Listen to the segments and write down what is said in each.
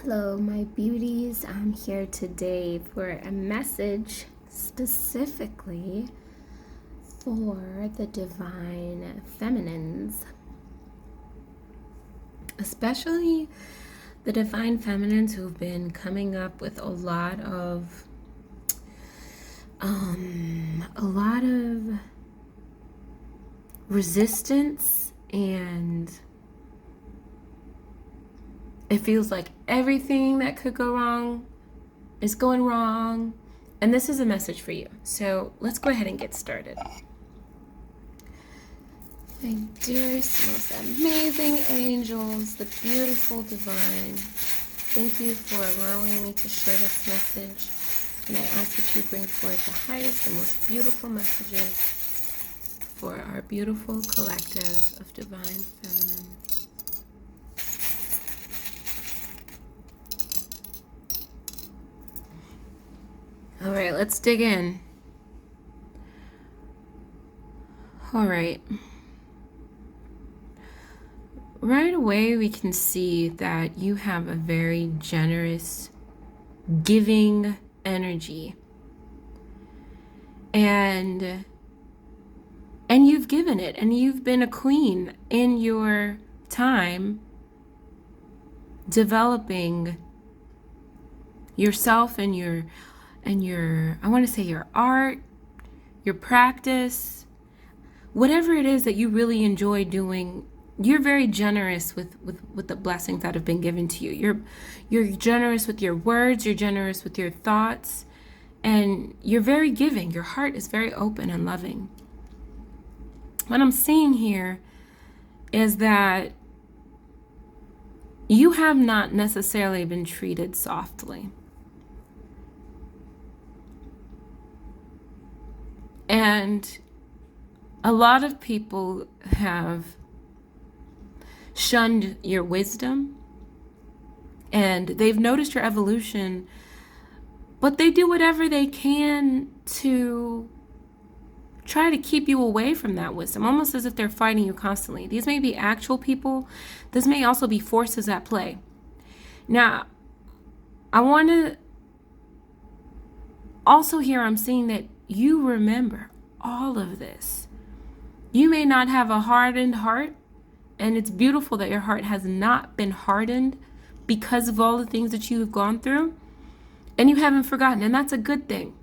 Hello, my beauties. I'm here today for a message specifically for the divine feminines, especially the divine feminines who've been coming up with a lot of resistance, and it feels like everything that could go wrong is going wrong. And this is a message for you. So let's go ahead and get started. My dearest, most amazing angels, the beautiful divine, thank you for allowing me to share this message. And I ask that you bring forth the highest and most beautiful messages for our beautiful collective of divine feminine. All right, let's dig in. All right. Right away, we can see that you have a very generous, giving energy. And you've given it, and you've been a queen in your time developing yourself and your I want to say your art, your practice, whatever it is that you really enjoy doing. You're very generous with the blessings that have been given to you. You're generous with your words, you're generous with your thoughts, and you're very giving. Your heart is very open and loving. What I'm seeing here is that you have not necessarily been treated softly. And a lot of people have shunned your wisdom, and they've noticed your evolution, but they do whatever they can to try to keep you away from that wisdom, almost as if they're fighting you constantly. These may be actual people. This may also be forces at play. Now, I want to also here, I'm seeing that you remember all of this. You may not have a hardened heart, and it's beautiful that your heart has not been hardened because of all the things that you have gone through, and you haven't forgotten, and that's a good thing.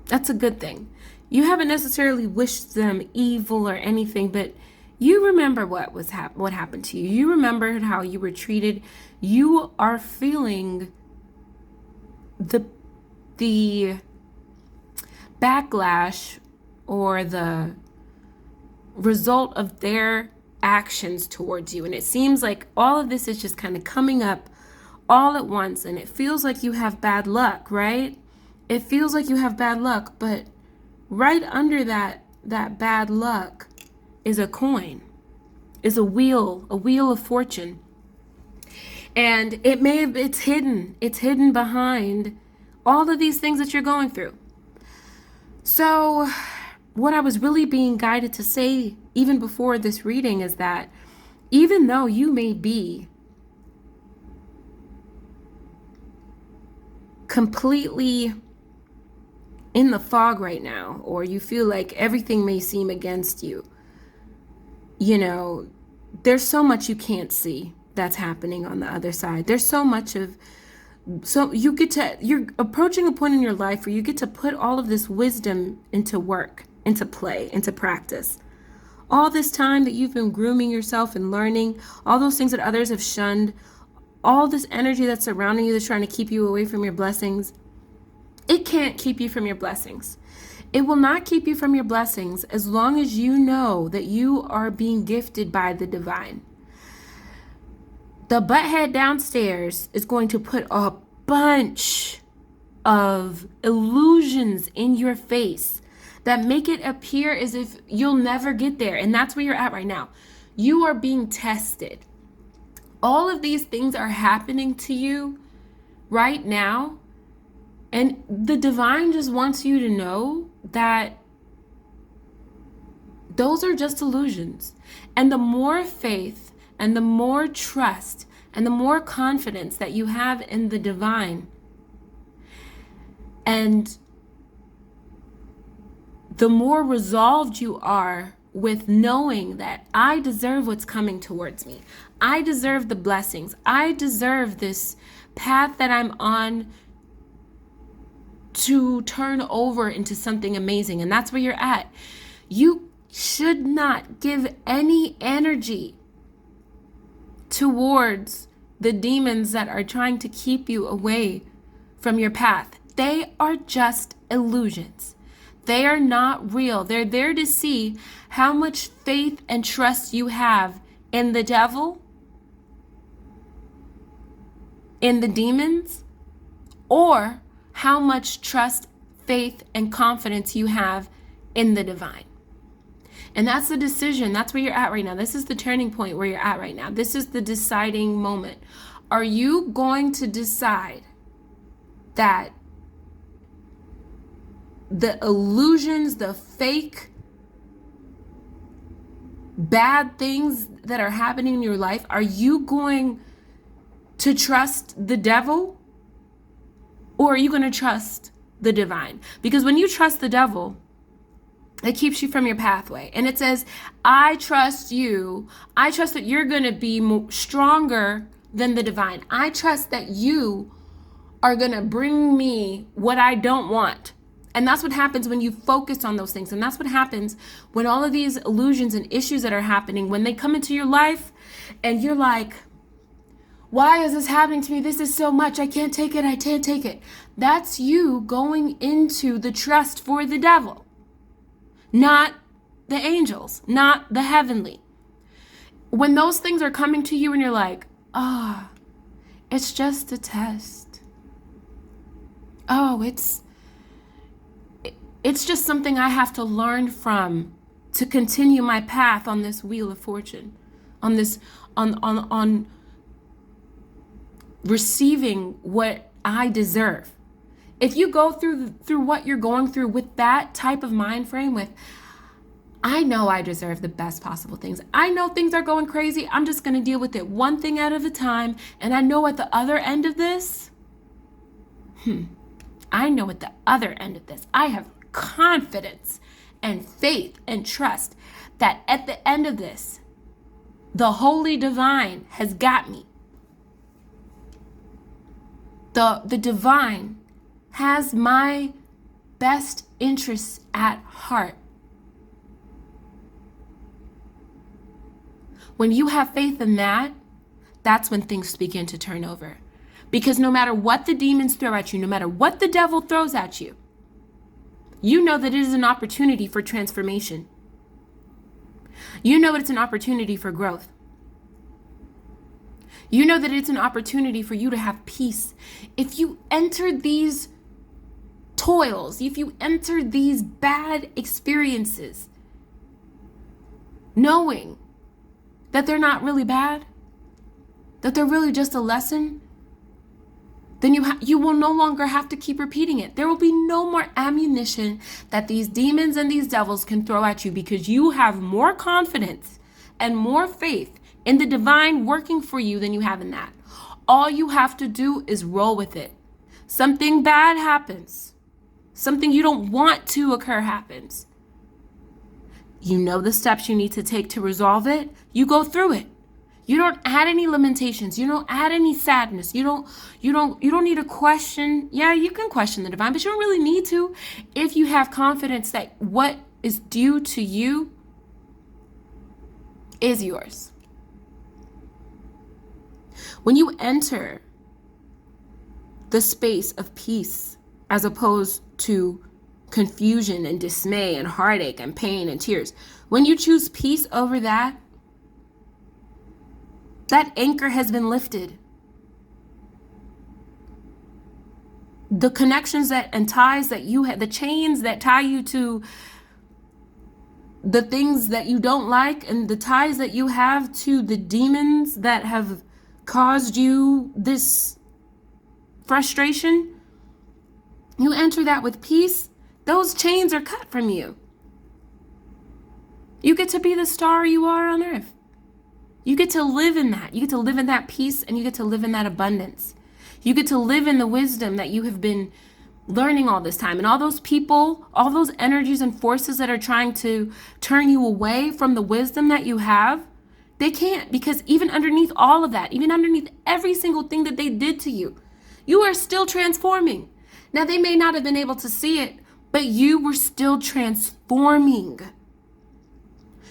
That's a good thing. You haven't necessarily wished them evil or anything, but you remember what happened to you. You remembered how you were treated. You are feeling the backlash or the result of their actions towards you. And it seems like all of this is just kind of coming up all at once, and it feels like you have bad luck, right? It feels like you have bad luck, but right under that bad luck is a coin, is a wheel of fortune. And it's hidden behind all of these things that you're going through. So what I was really being guided to say even before this reading is that even though you may be completely in the fog right now, or you feel like everything may seem against you, there's so much you can't see that's happening on the other side. There's so you're approaching a point in your life where you get to put all of this wisdom into work, into play, into practice. All this time that you've been grooming yourself and learning, all those things that others have shunned, all this energy that's surrounding you that's trying to keep you away from your blessings, it can't keep you from your blessings. It will not keep you from your blessings as long as you know that you are being gifted by the divine. The butthead downstairs is going to put a bunch of illusions in your face that make it appear as if you'll never get there. And that's where you're at right now. You are being tested. All of these things are happening to you right now. And the divine just wants you to know that those are just illusions. And the more faith and the more trust and the more confidence that you have in the divine, and the more resolved you are with knowing that I deserve what's coming towards me. I deserve the blessings. I deserve this path that I'm on to turn over into something amazing. And that's where you're at. You should not give any energy towards the demons that are trying to keep you away from your path. They are just illusions. They are not real. They're there to see how much faith and trust you have in the devil, in the demons, or how much trust, faith, and confidence you have in the divine. And that's the decision. That's where you're at right now. This is the turning point where you're at right now. This is the deciding moment. Are you going to decide that the illusions, the fake, bad things that are happening in your life, are you going to trust the devil, or are you going to trust the divine? Because when you trust the devil, it keeps you from your pathway. And it says, I trust you. I trust that you're going to be stronger than the divine. I trust that you are going to bring me what I don't want. And that's what happens when you focus on those things. And that's what happens when all of these illusions and issues that are happening, when they come into your life and you're like, why is this happening to me? This is so much. I can't take it. I can't take it. That's you going into the trust for the devil, not the angels, not the heavenly. When those things are coming to you and you're like, it's just a test. It's just something I have to learn from to continue my path on this wheel of fortune, on this, on receiving what I deserve. If you go through what you're going through with that type of mind frame, with, I know I deserve the best possible things. I know things are going crazy. I'm just going to deal with it one thing at a time. And I know at the other end of this, I have confidence and faith and trust that at the end of this, the holy divine has got me. The divine has my best interests at heart. When you have faith in that, that's when things begin to turn over. Because no matter what the demons throw at you, no matter what the devil throws at you, you know that it is an opportunity for transformation. You know it's an opportunity for growth. You know that it's an opportunity for you to have peace. If you enter these toils, if you enter these bad experiences, knowing that they're not really bad, that they're really just a lesson, then you will no longer have to keep repeating it. There will be no more ammunition that these demons and these devils can throw at you, because you have more confidence and more faith in the divine working for you than you have in that. All you have to do is roll with it. Something bad happens. Something you don't want to occur happens. You know the steps you need to take to resolve it. You go through it. You don't add any limitations. You don't add any sadness. You don't need to question. Yeah, you can question the divine, but you don't really need to if you have confidence that what is due to you is yours. When you enter the space of peace as opposed to confusion and dismay and heartache and pain and tears, when you choose peace over that anchor has been lifted. The connections and ties that you have, the chains that tie you to the things that you don't like, and the ties that you have to the demons that have caused you this frustration, you enter that with peace. Those chains are cut from you. You get to be the star you are on earth. You get to live in that. You get to live in that peace, and you get to live in that abundance. You get to live in the wisdom that you have been learning all this time. And all those people, all those energies and forces that are trying to turn you away from the wisdom that you have, they can't, because even underneath all of that, even underneath every single thing that they did to you, you are still transforming. Now, they may not have been able to see it, but you were still transforming.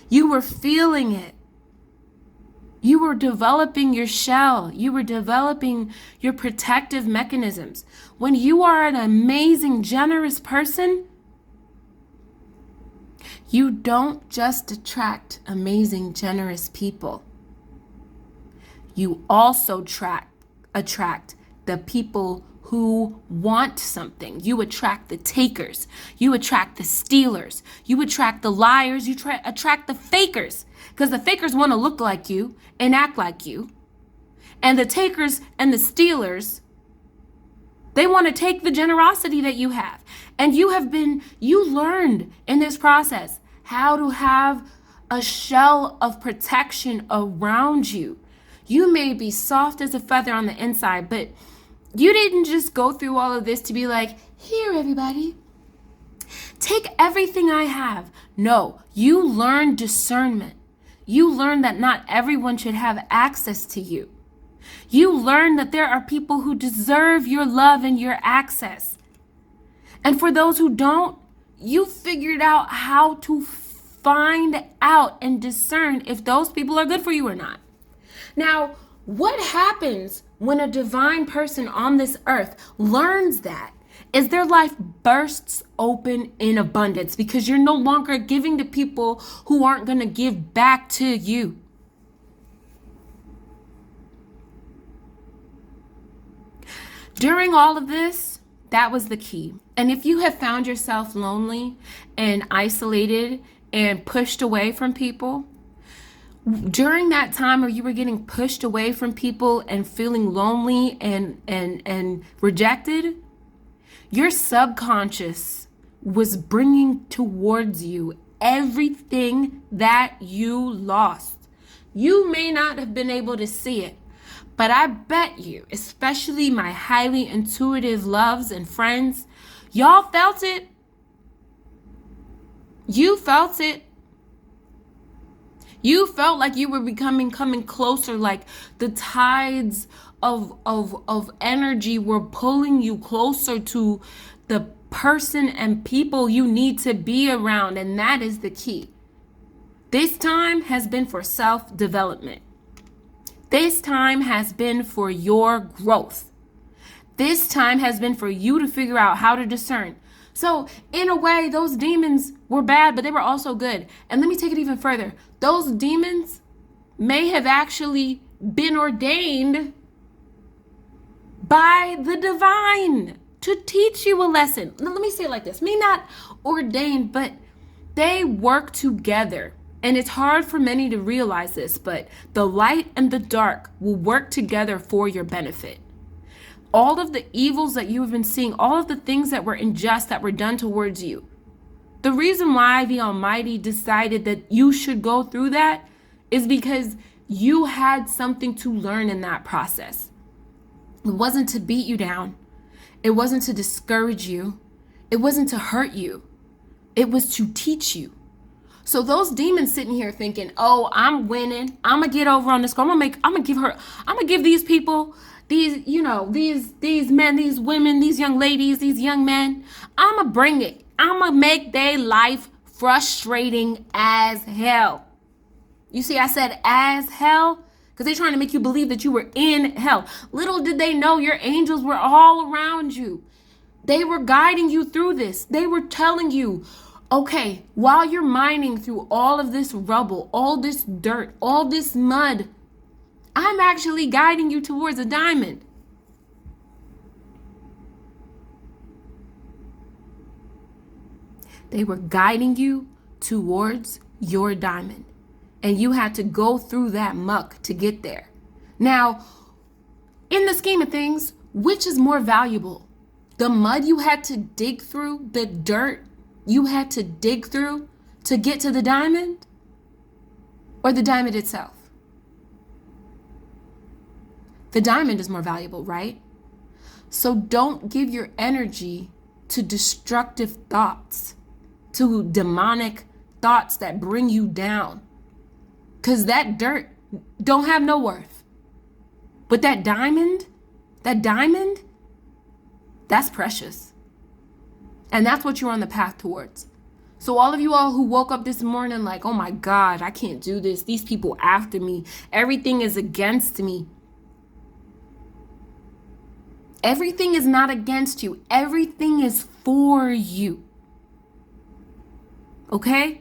You were feeling it. You were developing your shell. You were developing your protective mechanisms. When you are an amazing, generous person, you don't just attract amazing, generous people. You also attract the people who want something. You attract the takers. You attract the stealers. You attract the liars. You attract the fakers, because the fakers want to look like you and act like you. And the takers and the stealers, they want to take the generosity that you have. And you learned in this process how to have a shell of protection around you. You may be soft as a feather on the inside, but you didn't just go through all of this to be like, here, everybody, take everything I have. No, you learned discernment. You learned that not everyone should have access to you. You learned that there are people who deserve your love and your access. And for those who don't, you figured out how to find out and discern if those people are good for you or not. Now, what happens when a divine person on this earth learns that is their life bursts open in abundance, because you're no longer giving to people who aren't going to give back to you. During all of this, that was the key. And if you have found yourself lonely and isolated and pushed away from people, during that time where you were getting pushed away from people and feeling lonely and rejected, your subconscious was bringing towards you everything that you lost. You may not have been able to see it, but I bet you, especially my highly intuitive loves and friends, y'all felt it. You felt it. You felt like you were coming closer, like the tides of energy were pulling you closer to the person and people you need to be around. And that is the key. This time has been for self-development. This time has been for your growth. This time has been for you to figure out how to discern. So in a way, those demons were bad, but they were also good. And let me take it even further. Those demons may have actually been ordained by the divine to teach you a lesson. Now, let me say it like this. Maybe not ordained, but they work together. And it's hard for many to realize this, but the light and the dark will work together for your benefit. All of the evils that you have been seeing, all of the things that were unjust that were done towards you, the reason why the Almighty decided that you should go through that is because you had something to learn in that process. It wasn't to beat you down. It wasn't to discourage you. It wasn't to hurt you. It was to teach you. So those demons sitting here thinking, oh, I'm winning. I'm going to get over on this girl. I'm going to give these people, these men, these women, these young ladies, these young men, I'm going to bring it. I'm going to make their life frustrating as hell. You see, I said as hell because they're trying to make you believe that you were in hell. Little did they know your angels were all around you. They were guiding you through this. They were telling you, okay, while you're mining through all of this rubble, all this dirt, all this mud, I'm actually guiding you towards a diamond. They were guiding you towards your diamond. And you had to go through that muck to get there. Now, in the scheme of things, which is more valuable? The mud you had to dig through, the dirt you had to dig through to get to the diamond, or the diamond itself? The diamond is more valuable, right? So don't give your energy to destructive thoughts, to demonic thoughts that bring you down. Because that dirt don't have no worth. But that diamond, that's precious. And that's what you're on the path towards. So all of you all who woke up this morning like, oh my God, I can't do this. These people after me. Everything is against me. Everything is not against you. Everything is for you. Okay?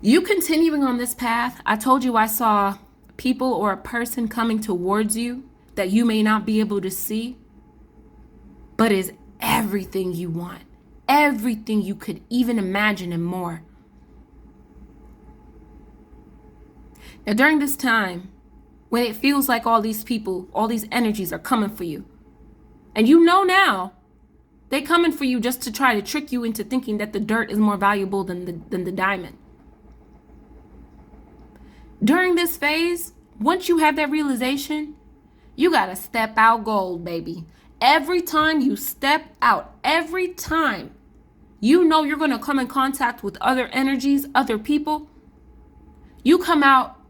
You continuing on this path, I told you I saw people or a person coming towards you that you may not be able to see, but is everything you want. Everything you could even imagine and more. Now, during this time, when it feels like all these people, all these energies are coming for you, and you know now they coming for you just to try to trick you into thinking that the dirt is more valuable than the diamond. During this phase, once you have that realization, you got to step out gold, baby. Every time you step out, every time you know you're going to come in contact with other energies, other people, you come out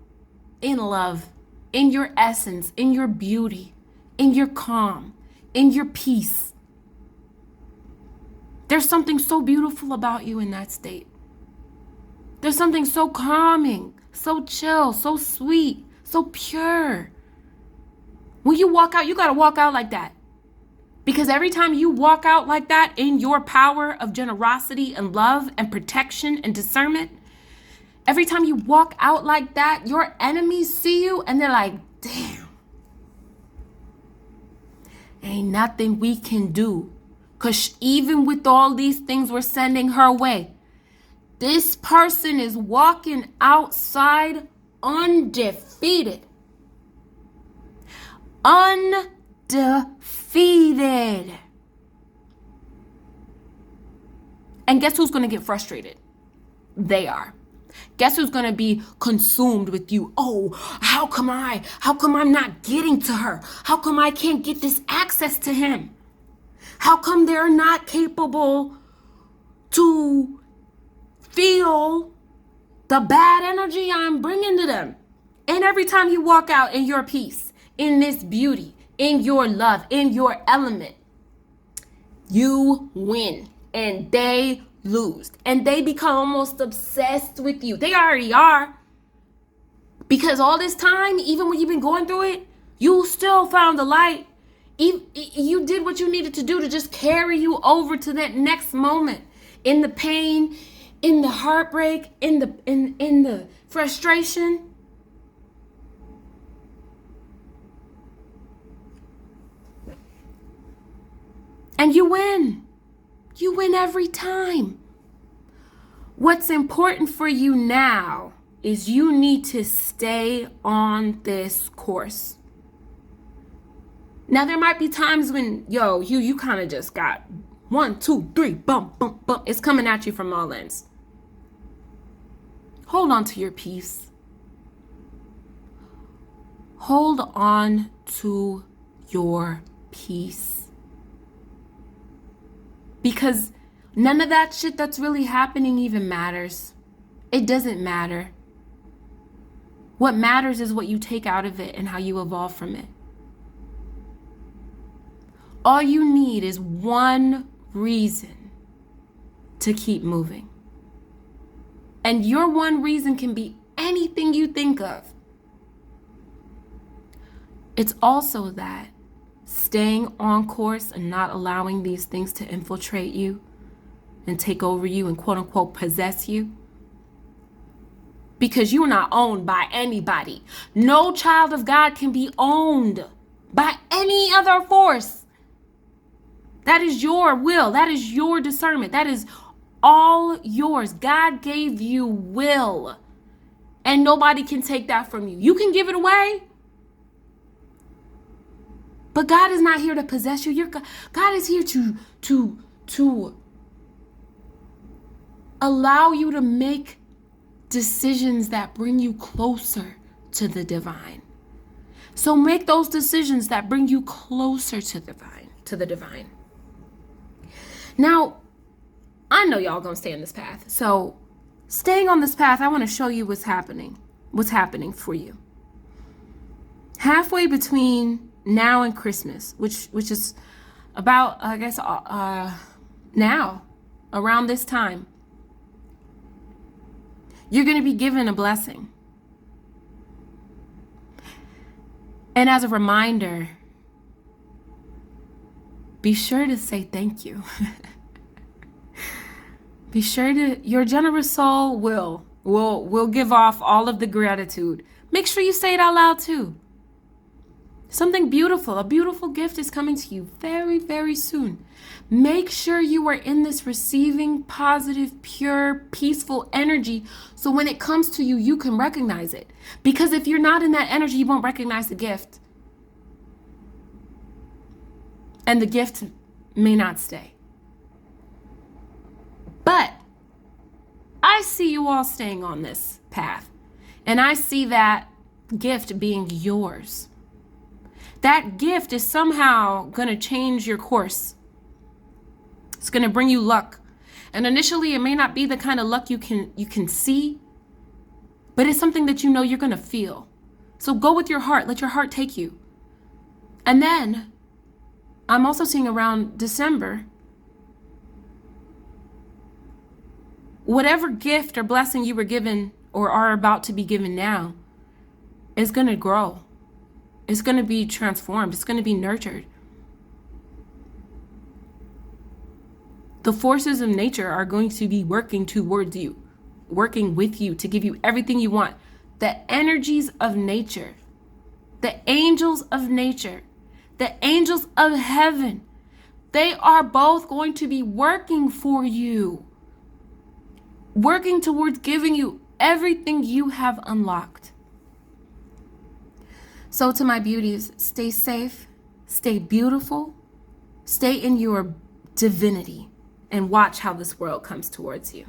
in love, in your essence, in your beauty, in your calm, in your peace. There's something so beautiful about you in that state. There's something so calming, so chill, so sweet, so pure. When you walk out, you got to walk out like that. Because every time you walk out like that in your power of generosity and love and protection and discernment, every time you walk out like that, your enemies see you and they're like, damn, ain't nothing we can do. Because even with all these things we're sending her way, this person is walking outside undefeated. Undefeated. And guess who's going to get frustrated? They are. Guess who's going to be consumed with you? Oh, how come I'm not getting to her? How come I can't get this access to him? How come they're not capable to feel the bad energy I'm bringing to them? And every time you walk out in your peace, in this beauty, in your love, in your element, you win and they lose. And they become almost obsessed with you. They already are. Because all this time, even when you've been going through it, you still found the light. You did what you needed to do to just carry you over to that next moment. In the pain, in the heartbreak, in the frustration. And you win. You win every time. What's important for you now is you need to stay on this course. Now, there might be times when, you kind of just got 1, 2, 3, bump, bump, bump. It's coming at you from all ends. Hold on to your peace. Hold on to your peace. Because none of that shit that's really happening even matters. It doesn't matter. What matters is what you take out of it and how you evolve from it. All you need is one reason to keep moving. And your one reason can be anything you think of. It's also that staying on course and not allowing these things to infiltrate you and take over you and quote unquote possess you. Because you're not owned by anybody. No child of God can be owned by any other force. That is your will. That is your discernment. That is all yours. God gave you will. And nobody can take that from you. You can give it away. But God is not here to possess you. God is here to allow you to make decisions that bring you closer to the divine. So make those decisions that bring you closer to the divine. Now, I know y'all gonna stay on this path. So staying on this path, I want to show you what's happening for you. Halfway between now and Christmas, which is about, I guess, now, around this time, you're going to be given a blessing. And as a reminder, be sure to say thank you. Be sure to, your generous soul will give off all of the gratitude. Make sure you say it out loud too. Something beautiful, a beautiful gift is coming to you very, very soon. Make sure you are in this receiving, positive, pure, peaceful energy so when it comes to you, you can recognize it. Because if you're not in that energy, you won't recognize the gift. And the gift may not stay. But I see you all staying on this path. And I see that gift being yours. That gift is somehow going to change your course. It's going to bring you luck. And initially, it may not be the kind of luck you can see, but it's something that you know you're going to feel. So go with your heart. Let your heart take you. And then I'm also seeing around December, whatever gift or blessing you were given or are about to be given now is going to grow. It's going to be transformed. It's going to be nurtured. The forces of nature are going to be working towards you, working with you to give you everything you want. The energies of nature, the angels of nature, the angels of heaven, they are both going to be working for you, working towards giving you everything you have unlocked. So to my beauties, stay safe, stay beautiful, stay in your divinity, and watch how this world comes towards you.